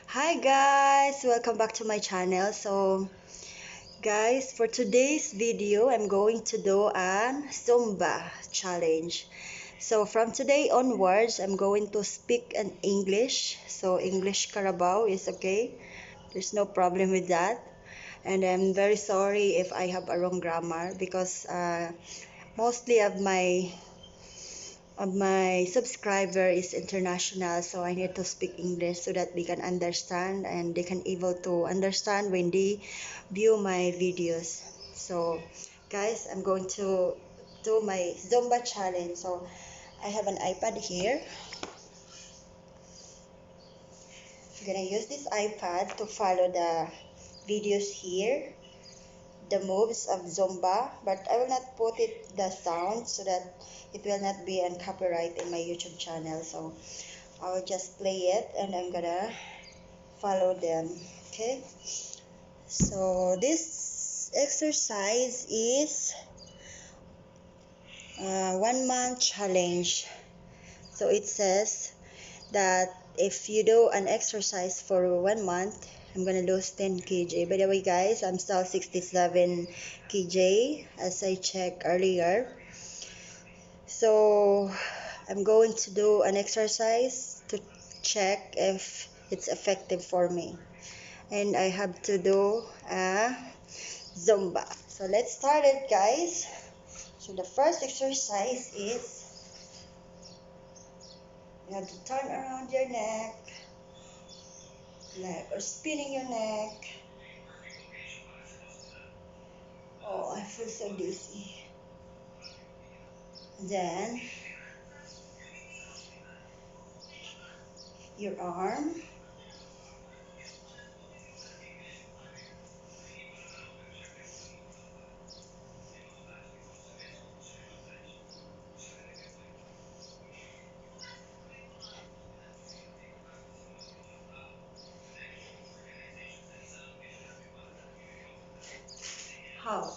Hi guys, welcome back to my channel. So guys, for today's video, I'm going to do an Zumba challenge. So from today onwards, I'm going to speak in English. So English Carabao is okay. There's no problem with that. And I'm very sorry if I have a wrong grammar because mostly of my subscriber is international, so I need to speak English so that they can understand and they can able to understand when they view my videos. So guys, I'm going to do my Zumba challenge. So I have an iPad here. I'm gonna use this iPad to follow the videos here, the moves of Zumba, but I will not put it the sound so that it will not be on copyright in my YouTube channel. So I'll just play it and I'm gonna follow them. Okay, so this exercise is 1 month challenge. So it says that if you do an exercise for 1 month, I'm gonna lose 10 kg. By the way guys, I'm still 67 kg as I checked earlier. So I'm going to do an exercise to check if it's effective for me. And I have to do a Zumba. So let's start it, guys. So the first exercise is you have to turn around your neck, like or spinning your neck. Oh, I feel so dizzy. Then your arm, how?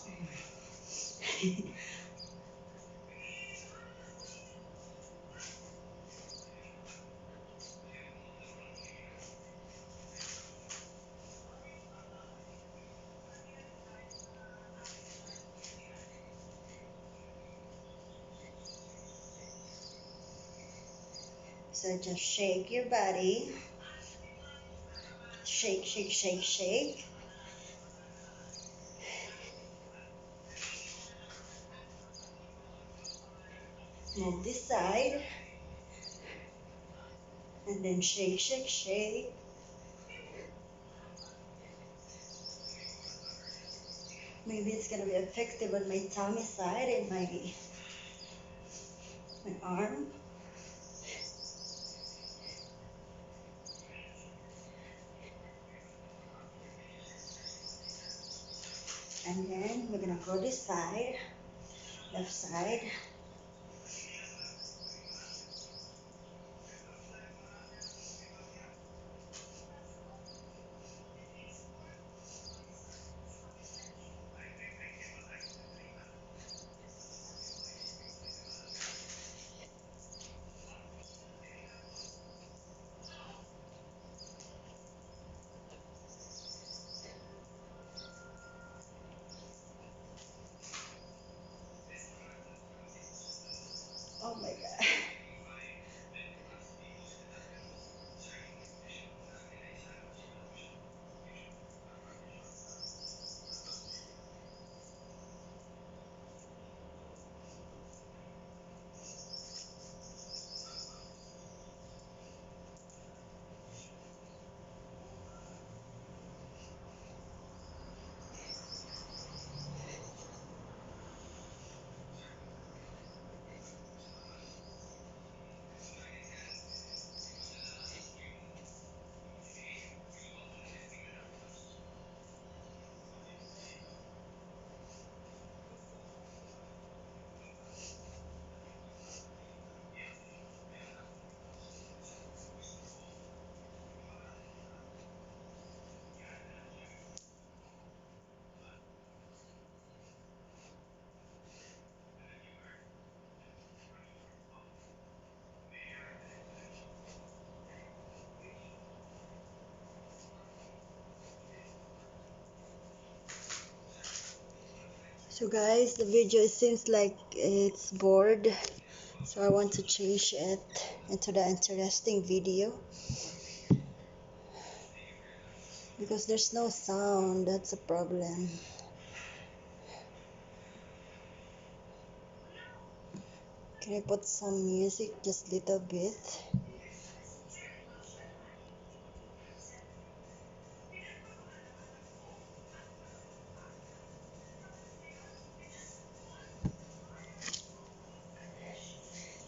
So just shake your body. Shake, shake, shake, shake. Move this side. And then shake, shake, shake. Maybe it's gonna be effective on my tummy side and my arm. And then we're gonna go this side, left side. Oh my god. So guys, the video seems like it's bored, so I want to change it into the interesting video because there's no sound. That's a problem. Can I put some music, just little bit?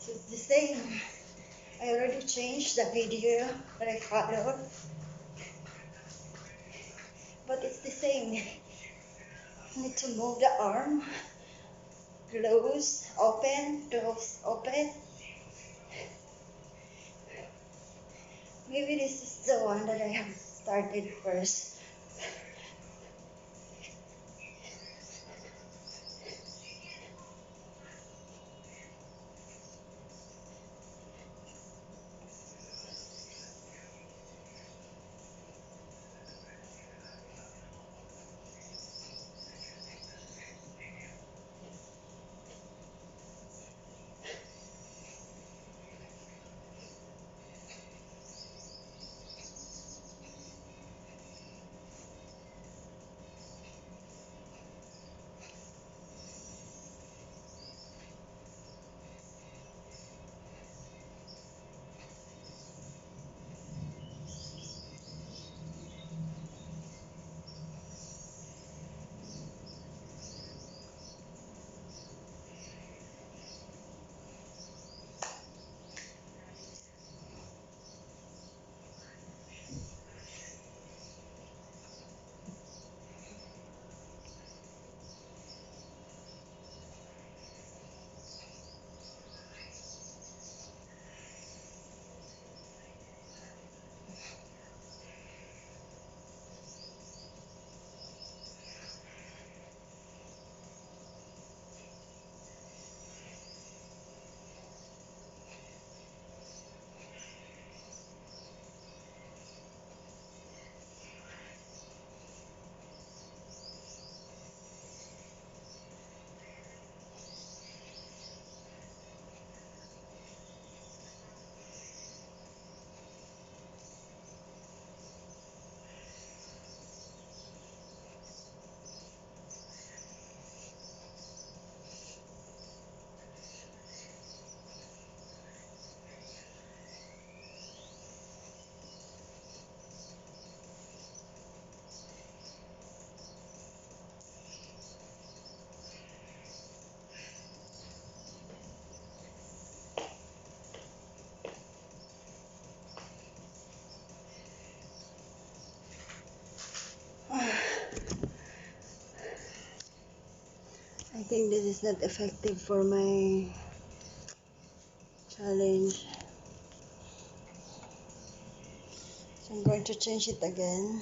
So it's the same. I already changed the video that I followed, but it's the same. I need to move the arm, close, open, close, open. Maybe this is the one that I have started first. I think this is not effective for my challenge. So I'm going to change it again.